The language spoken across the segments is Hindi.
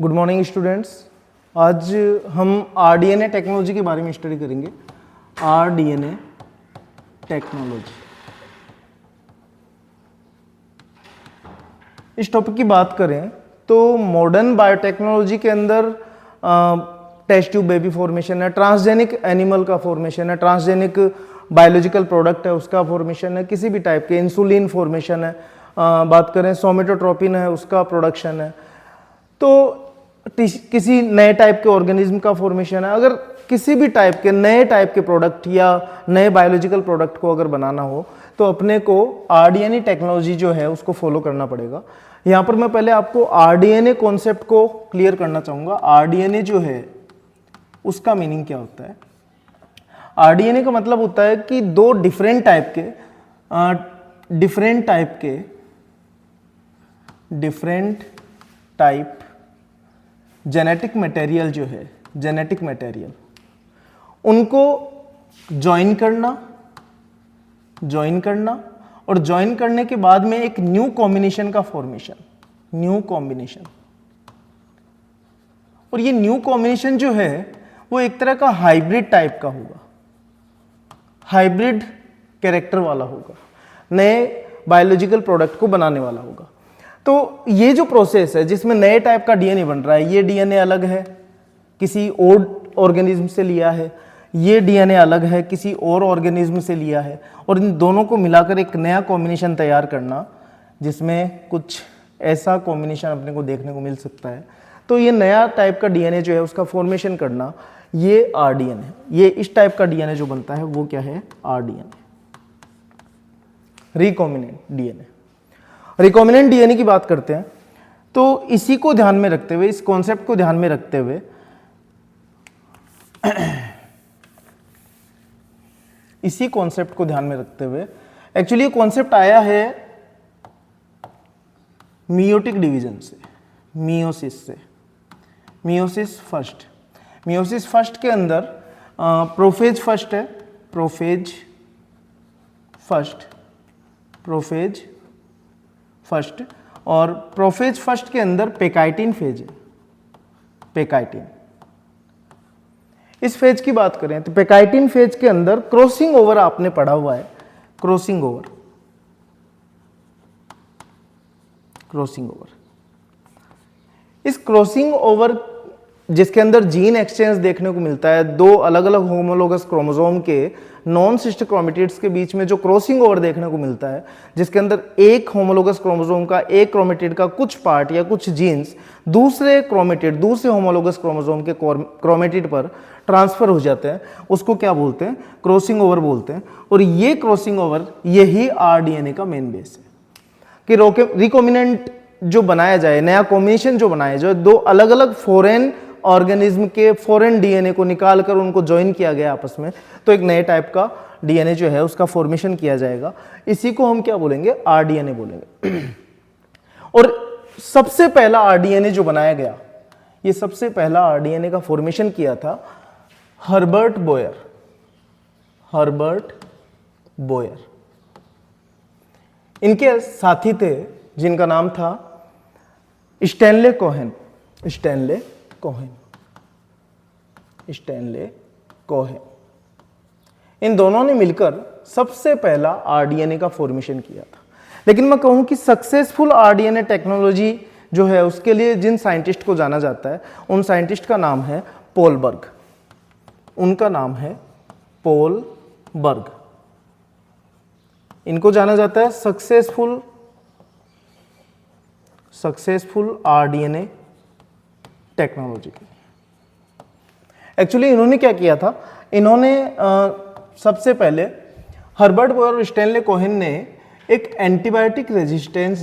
Good morning students. आज हम आरडीएनए टेक्नोलॉजी के बारे में स्टडी करेंगे। आरडीएनए टेक्नोलॉजी, इस टॉपिक की बात करें तो मॉडर्न बायोटेक्नोलॉजी के अंदर टेस्ट ट्यूब बेबी फॉर्मेशन है, ट्रांसजेनिक एनिमल का फॉर्मेशन है, ट्रांसजेनिक बायोलॉजिकल प्रोडक्ट है उसका फॉर्मेशन है, किसी भी टाइप के इंसुलिन फॉर्मेशन है, बात करें सोमेटोट्रोपिन है उसका प्रोडक्शन है, तो किसी नए टाइप के ऑर्गेनिज्म का फॉर्मेशन है। अगर किसी भी टाइप के नए टाइप के प्रोडक्ट या नए बायोलॉजिकल प्रोडक्ट को अगर बनाना हो तो अपने को आरडीएनए टेक्नोलॉजी जो है उसको फॉलो करना पड़ेगा। यहाँ पर मैं पहले आपको आरडीएनए कॉन्सेप्ट को क्लियर करना चाहूँगा। आरडीएनए जो है उसका मीनिंग क्या होता है? आरडीएनए का मतलब होता है कि दो डिफरेंट टाइप जेनेटिक मटेरियल जो है, जेनेटिक मटेरियल उनको ज्वाइन करना और ज्वाइन करने के बाद में एक न्यू कॉम्बिनेशन का फॉर्मेशन, न्यू कॉम्बिनेशन। और ये न्यू कॉम्बिनेशन जो है वो एक तरह का हाइब्रिड टाइप का होगा, हाइब्रिड कैरेक्टर वाला होगा, नए बायोलॉजिकल प्रोडक्ट को बनाने वाला होगा। तो ये जो प्रोसेस है जिसमें नए टाइप का डीएनए बन रहा है, ये डीएनए अलग है किसी और ऑर्गेनिज्म से लिया है, ये डीएनए अलग है किसी और ऑर्गेनिज्म से लिया है, और इन दोनों को मिलाकर एक नया कॉम्बिनेशन तैयार करना जिसमें कुछ ऐसा कॉम्बिनेशन अपने को देखने को मिल सकता है। तो ये नया टाइप का डीएनए जो है उसका फॉर्मेशन करना, ये आरडीएनए है। ये इस टाइप का डीएनए जो बनता है वो क्या है? RDNA, recombinant DNA. Recombinant DNA की बात करते हैं तो इसी को ध्यान में रखते हुए, इस कॉन्सेप्ट को ध्यान में रखते हुए एक्चुअली ये कॉन्सेप्ट आया है मियोटिक डिवीजन से, मियोसिस फर्स्ट के अंदर प्रोफेज फर्स्ट और प्रोफेज फर्स्ट के अंदर पेकाइटिन फेज है, पेकाइटिन। इस फेज की बात करें तो पेकाइटिन फेज के अंदर क्रॉसिंग ओवर आपने पढ़ा हुआ है, क्रॉसिंग ओवर। इस क्रॉसिंग ओवर जिसके अंदर जीन एक्सचेंज देखने को मिलता है, दो अलग अलग होमोलोगस क्रोमोसोम के नॉन सिस्टर क्रोमेटिड्स के बीच में जो क्रॉसिंग ओवर देखने को मिलता है, जिसके अंदर एक होमोलोगस क्रोमोसोम का, एक क्रोमेटिड का कुछ पार्ट या कुछ जीन्स दूसरे होमोलोगस क्रोमोसोम के क्रोमेटिड पर ट्रांसफर हो जाते हैं, उसको क्या बोलते हैं? क्रॉसिंग ओवर बोलते हैं। और ये क्रॉसिंग ओवर, यही आरडीएनए का मेन बेस है कि रिकॉम्बिनेंट जो बनाया जाए, नया कॉम्बिनेशन जो बनाया जाए, दो अलग अलग फॉरेन ऑर्गेनिज्म के फॉरेन डीएनए को निकालकर उनको ज्वाइन किया गया आपस में, तो एक नए टाइप का डीएनए जो है उसका फॉर्मेशन किया जाएगा। इसी को हम क्या बोलेंगे? आरडीएनए बोलेंगे। और सबसे पहला आरडीएनए जो बनाया गया, ये सबसे पहला आरडीएनए का फॉर्मेशन किया था हर्बर्ट बोयर। इनके साथी थे जिनका नाम था स्टैनले कोहेन। इन दोनों ने मिलकर सबसे पहला आरडीएनए का फॉर्मेशन किया था। लेकिन मैं कहूं कि सक्सेसफुल आरडीएनए टेक्नोलॉजी जो है उसके लिए जिन साइंटिस्ट को जाना जाता है, उन साइंटिस्ट का नाम है पॉल बर्ग। उनका नाम है पॉल बर्ग। इनको जाना जाता है सक्सेसफुल आरडीएनए टेक्नोलॉजी की। एक्चुअली इन्होंने क्या किया था? इन्होंने सबसे पहले हर्बर्ट बोयर और स्टैनले कोहेन ने एक एंटीबायोटिक रेजिस्टेंस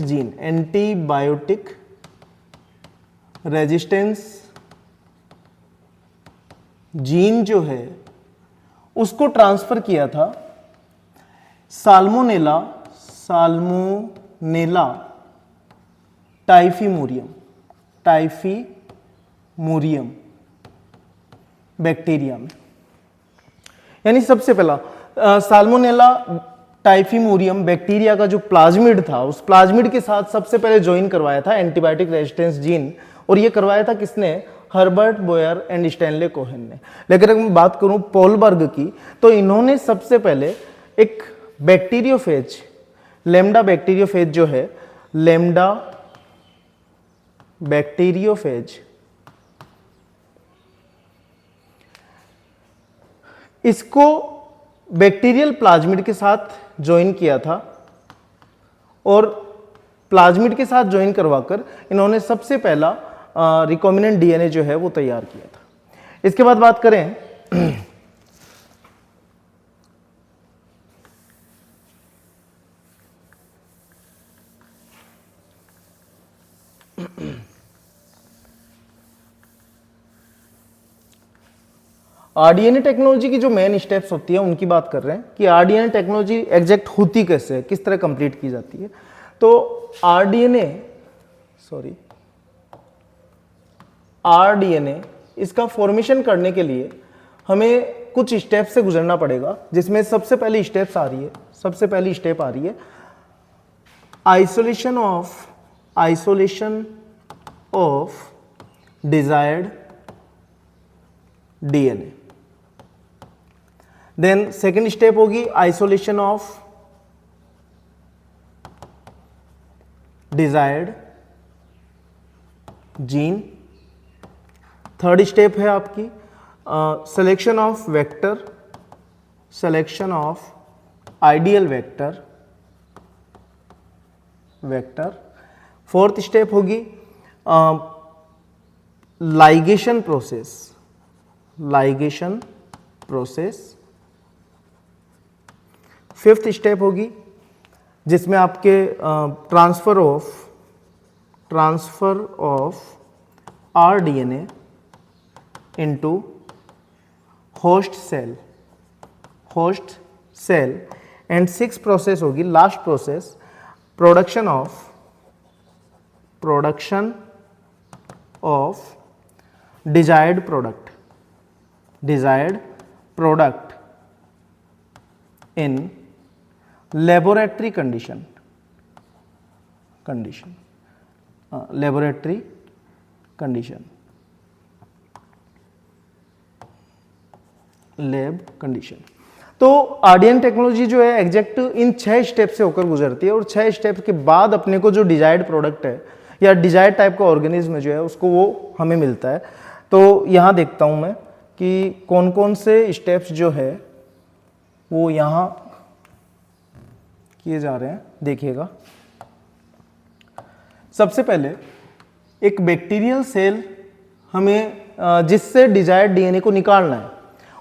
जीन जो है उसको ट्रांसफर किया था साल्मोनेला टाइफीमूरियम बैक्टीरिया में। यानी सबसे पहला साल्मोनेला टाइफीमूरियम बैक्टीरिया का जो प्लाज्मिड था, उस प्लाज्मिड के साथ सबसे पहले ज्वाइन करवाया था एंटीबायोटिक रेजिस्टेंस जीन, और ये करवाया था किसने? Herbert Boyer and Stanley Cohen ने। लेकिन अगर मैं बात करूं पोलबर्ग की, तो इन्होंने सबसे पहले एक बैक्टीरियोफेज, लैम्डा बैक्टीरियोफेज जो है, लैम्डा बैक्टीरियोफेज, इसको बैक्टीरियल प्लाज्मिड के साथ ज्वाइन किया था और प्लाज्मिड के साथ ज्वाइन करवाकर इन्होंने सबसे पहला रिकॉम्बिनेंट डीएनए जो है वो तैयार किया था। इसके बाद बात करें आरडीएनए टेक्नोलॉजी की जो मेन स्टेप्स होती है उनकी बात कर रहे हैं कि आरडीएनए टेक्नोलॉजी एग्जैक्ट होती कैसे है, किस तरह कंप्लीट की जाती है। तो आरडीएनए इसका फॉर्मेशन करने के लिए हमें कुछ स्टेप से गुजरना पड़ेगा, जिसमें सबसे पहली स्टेप आ रही है isolation of desired DNA. Then second step होगी isolation of desired gene. Third step है आपकी selection of ideal vector. Fourth step होगी लाइगेशन प्रोसेस। फिफ्थ स्टेप होगी जिसमें आपके transfer of rDNA into host cell. And six process होगी, last process, production of desired product in laboratory condition lab condition. तो आरडीएनए टेक्नोलॉजी जो है एग्जैक्ट इन 6 स्टेप से होकर गुजरती है और 6 स्टेप के बाद अपने को जो डिजायर्ड प्रोडक्ट है या डिजायर्ड टाइप का ऑर्गेनिज्म जो है उसको वो हमें मिलता है। तो यहाँ देखता हूँ मैं कि कौन कौन से स्टेप्स जो है वो यहाँ किए जा रहे हैं, देखिएगा। सबसे पहले एक बैक्टीरियल सेल हमें जिससे डिजायर्ड डीएनए को निकालना है,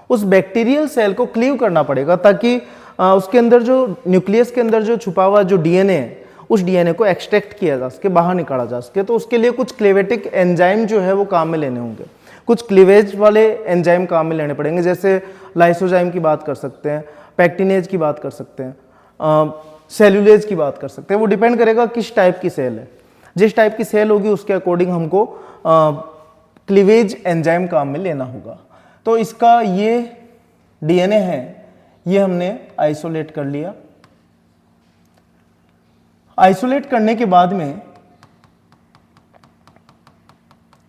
उस बैक्टीरियल सेल को क्लीव करना पड़ेगा ताकि उसके अंदर जो न्यूक्लियस के अंदर जो छुपा हुआ जो डीएनए है उस डीएनए को एक्सट्रैक्ट किया जा सके, बाहर निकाला जा सके। तो उसके लिए कुछ क्लेवेटिक एंजाइम जो है वो काम में लेने होंगे, कुछ क्लीवेज वाले एंजाइम काम में लेने पड़ेंगे, जैसे लाइसोजाइम की बात कर सकते हैं, पैक्टिनेज की बात कर सकते हैं, सेल्यूलेज की बात कर सकते हैं। वो डिपेंड करेगा किस टाइप की सेल है। जिस टाइप की सेल होगी उसके अकॉर्डिंग हमको क्लीवेज एंजाइम काम में लेना होगा। तो इसका ये डीएनए है, ये हमने आइसोलेट कर लिया। आइसोलेट करने के बाद में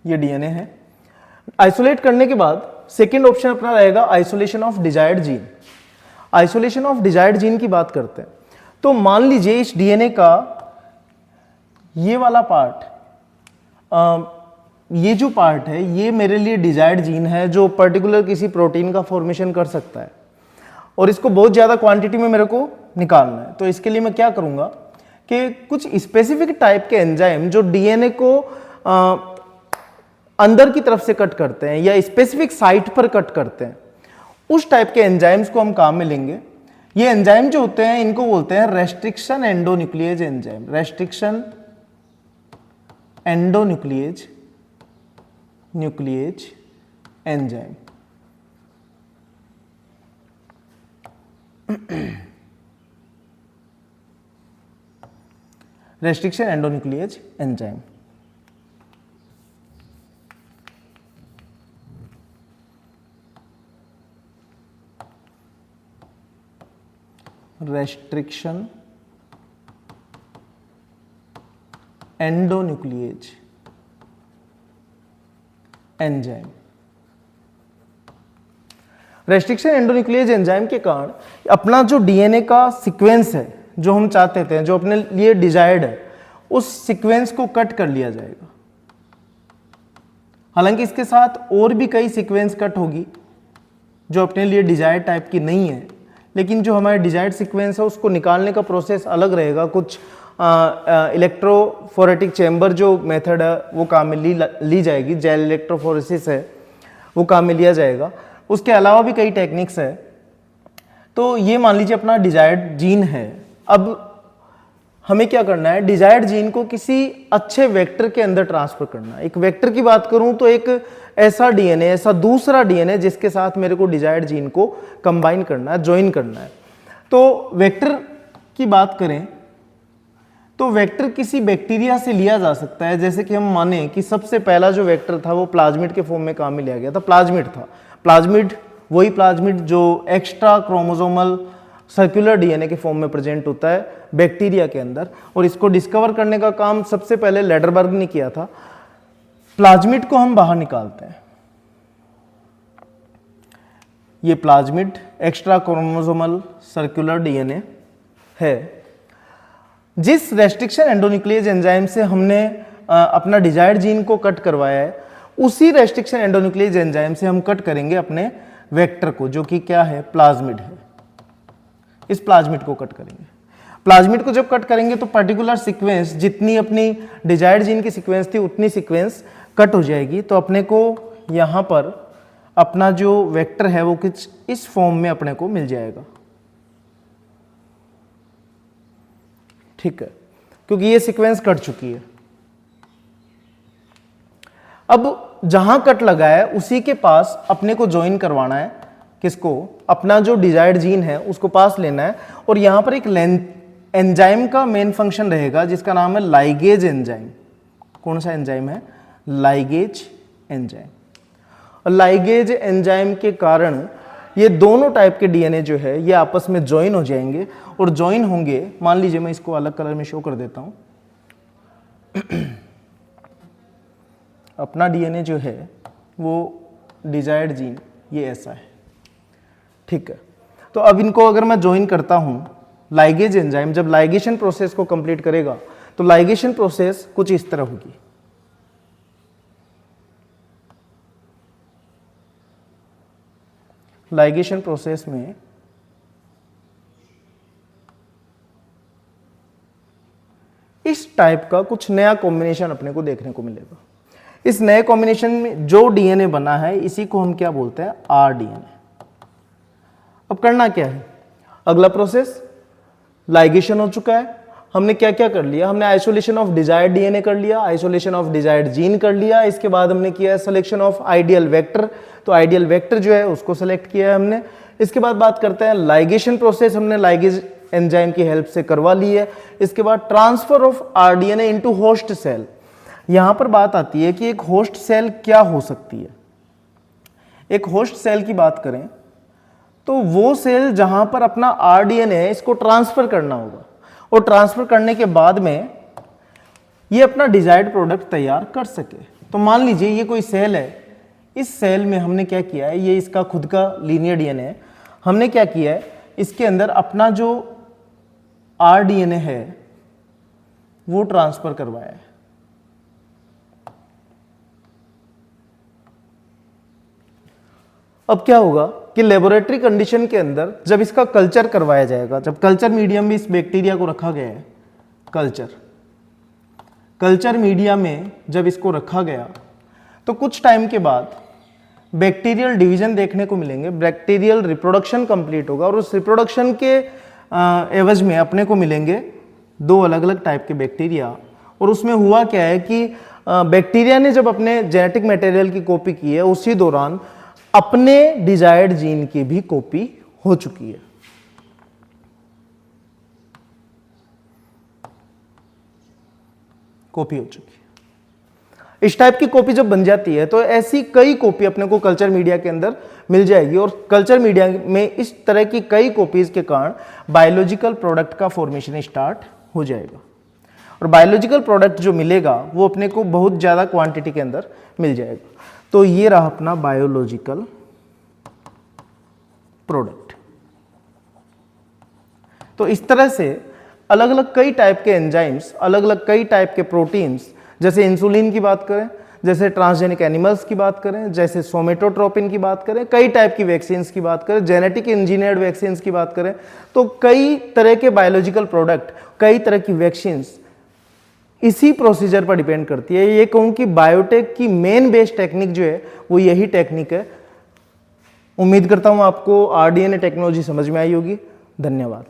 ये डीएनए है। आइसोलेट करने के बाद सेकेंड ऑप्शन अपना रहेगा isolation of desired gene. Isolation of desired gene की बात करते हैं। तो मान लीजिए इस डीएनए का ये वाला पार्ट, ये जो पार्ट है ये मेरे लिए डिजायर्ड जीन है जो पर्टिकुलर किसी प्रोटीन का फॉर्मेशन कर सकता है और इसको बहुत ज़्यादा क्वांटिटी में मेरे को निकालना है। तो इसके लिए मैं क्या करूँगा कि कुछ स्पेसिफिक टाइप के एंजाइम जो डीएनए को अंदर की तरफ से कट करते हैं या स्पेसिफिक साइट पर कट करते हैं, उस टाइप के एंजाइम्स को हम काम में लेंगे। ये एंजाइम जो होते हैं इनको बोलते हैं restriction endonuclease enzyme. Restriction endonuclease enzyme. Restriction endonuclease enzyme. Restriction endonuclease enzyme. Restriction endonuclease enzyme के कारण अपना जो डीएनए का सीक्वेंस है जो हम चाहते थे, जो अपने लिए डिजायर्ड है, उस सीक्वेंस को कट कर लिया जाएगा। हालांकि इसके साथ और भी कई सीक्वेंस कट होगी जो अपने लिए डिजायर्ड टाइप की नहीं है, लेकिन जो हमारे डिजायर्ड सीक्वेंस है उसको निकालने का प्रोसेस अलग रहेगा। कुछ इलेक्ट्रोफोरेटिक चैम्बर जो मेथड है वो काम में ली जाएगी, जेल इलेक्ट्रोफोरेसिस है वो काम में लिया जाएगा। उसके अलावा भी कई टेक्निक्स है। तो ये मान लीजिए अपना डिजायर्ड जीन है। अब हमें क्या करना है, डिजायर्ड जीन को किसी अच्छे वेक्टर के अंदर ट्रांसफर करना है। एक वेक्टर की बात करूं तो एक ऐसा डीएनए, ऐसा दूसरा डीएनए जिसके साथ मेरे को डिजायर्ड जीन को कंबाइन करना है, ज्वाइन करना है। तो वेक्टर की बात करें तो वेक्टर किसी बैक्टीरिया से लिया जा सकता है। जैसे कि हम माने कि सबसे पहला जो वेक्टर था वो प्लाज्मिड के फॉर्म में काम में लिया गया था, प्लाज्मिड था। प्लाज्मिड वही प्लाज्मिड जो एक्स्ट्रा क्रोमोसोमल सर्कुलर डीएनए के फॉर्म में प्रेजेंट होता है बैक्टीरिया के अंदर, और इसको डिस्कवर करने का काम सबसे पहले लेडरबर्ग ने किया था। प्लाज्मिड को हम बाहर निकालते हैं। ये plasmid extra chromosomal circular DNA है। जिस रेस्ट्रिक्शन एंडोन्यूक्लिएज एंजाइम से हमने अपना डिजायर्ड जीन को कट करवाया है, उसी रेस्ट्रिक्शन एंडोन्यूक्लिएज एंजाइम से हम कट करेंगे अपने वेक्टर को, जो कि क्या है, प्लाज्मिड है। इस प्लाज्मिड को कट करेंगे। प्लाज्मिड को जब कट करेंगे तो पर्टिकुलर सीक्वेंस, जितनी अपनी डिजायर्ड जीन की सीक्वेंस थी उतनी सीक्वेंस कट हो जाएगी। तो अपने को यहाँ पर अपना जो वेक्टर है वो कुछ इस फॉर्म में अपने को मिल जाएगा, ठीक है, क्योंकि ये सीक्वेंस कट चुकी है। अब जहां कट लगा है उसी के पास अपने को ज्वाइन करवाना है। किसको? अपना जो डिजायर्ड जीन है उसको पास लेना है। और यहां पर एक एंजाइम का मेन फंक्शन रहेगा जिसका नाम है लाइगेज एंजाइम। कौन सा एंजाइम है? Ligase enzyme. और लाइगेज एंजाइम के कारण ये दोनों टाइप के डीएनए जो है ये आपस में ज्वाइन हो जाएंगे। और ज्वाइन होंगे, मान लीजिए मैं इसको अलग कलर में शो कर देता हूं। अपना डीएनए जो है वो डिजायर्ड जीन ये ऐसा है, ठीक है। तो अब इनको अगर मैं ज्वाइन करता हूं, लाइगेज एंजाइम जब लाइगेशन प्रोसेस को कंप्लीट करेगा तो लाइगेशन प्रोसेस कुछ इस तरह होगी। लाइगेशन प्रोसेस में इस टाइप का कुछ नया कॉम्बिनेशन अपने को देखने को मिलेगा। इस नए कॉम्बिनेशन में जो डीएनए बना है इसी को हम क्या बोलते हैं? आरडीएनए। अब करना क्या है? अगला प्रोसेस, लाइगेशन हो चुका है। हमने क्या क्या कर लिया? हमने आइसोलेशन ऑफ डिजायर्ड डीएनए कर लिया, आइसोलेशन ऑफ डिजायर्ड जीन कर लिया। इसके बाद हमने किया है सिलेक्शन ऑफ आइडियल वेक्टर। तो आइडियल वेक्टर जो है उसको सेलेक्ट किया है हमने। इसके बाद बात करते हैं लाइगेशन प्रोसेस, हमने लाइगेज एंजाइम की हेल्प से करवा ली है। इसके बाद transfer of rDNA into host cell. यहां पर बात आती है कि एक होस्ट सेल क्या हो सकती है। एक होस्ट सेल की बात करें तो वो सेल जहां पर अपना आरडीएनए है इसको ट्रांसफर करना होगा, और ट्रांसफर करने के बाद में ये अपना डिजायर्ड प्रोडक्ट तैयार कर सके। तो मान लीजिए ये कोई सेल है, इस सेल में हमने क्या किया है, ये इसका खुद का लीनियर डीएनए है। हमने क्या किया है, इसके अंदर अपना जो आरडीएनए है वो ट्रांसफर करवाया है। अब क्या होगा कि लेबोरेटरी कंडीशन के अंदर जब इसका कल्चर करवाया जाएगा, जब कल्चर मीडियम में इस बैक्टीरिया को रखा गया है, कल्चर मीडिया में जब इसको रखा गया तो कुछ टाइम के बाद बैक्टीरियल डिवीजन देखने को मिलेंगे, बैक्टीरियल रिप्रोडक्शन कंप्लीट होगा। और उस रिप्रोडक्शन के एवज में अपने को मिलेंगे दो अलग अलग टाइप के बैक्टीरिया। और उसमें हुआ क्या है कि बैक्टीरिया ने जब अपने जेनेटिक मटेरियल की कॉपी की है उसी दौरान अपने डिजायर्ड जीन की भी कॉपी हो चुकी है। कॉपी हो चुकी है। इस टाइप की कॉपी जब बन जाती है तो ऐसी कई कॉपी अपने को कल्चर मीडिया के अंदर मिल जाएगी। और कल्चर मीडिया में इस तरह की कई कॉपीज के कारण बायोलॉजिकल प्रोडक्ट का फॉर्मेशन स्टार्ट हो जाएगा। और बायोलॉजिकल प्रोडक्ट जो मिलेगा वो अपने को बहुत ज़्यादा क्वांटिटी के अंदर मिल जाएगा। तो ये रहा अपना बायोलॉजिकल प्रोडक्ट। तो इस तरह से अलग अलग कई टाइप के एंजाइम्स, अलग अलग कई टाइप के प्रोटीन्स, जैसे इंसुलिन की बात करें, जैसे ट्रांसजेनिक एनिमल्स की बात करें, जैसे सोमेटोट्रोपिन की बात करें, कई टाइप की वैक्सीन्स की बात करें, जेनेटिक इंजीनियर्ड वैक्सीन्स की बात करें, तो कई तरह के बायोलॉजिकल प्रोडक्ट, कई तरह की वैक्सीन्स इसी प्रोसीजर पर डिपेंड करती है। ये कहूँ कि बायोटेक की मेन बेस्ड टेक्निक जो है वो यही टेक्निक है। उम्मीद करता हूँ आपको आरडीएनए टेक्नोलॉजी समझ में आई होगी। धन्यवाद।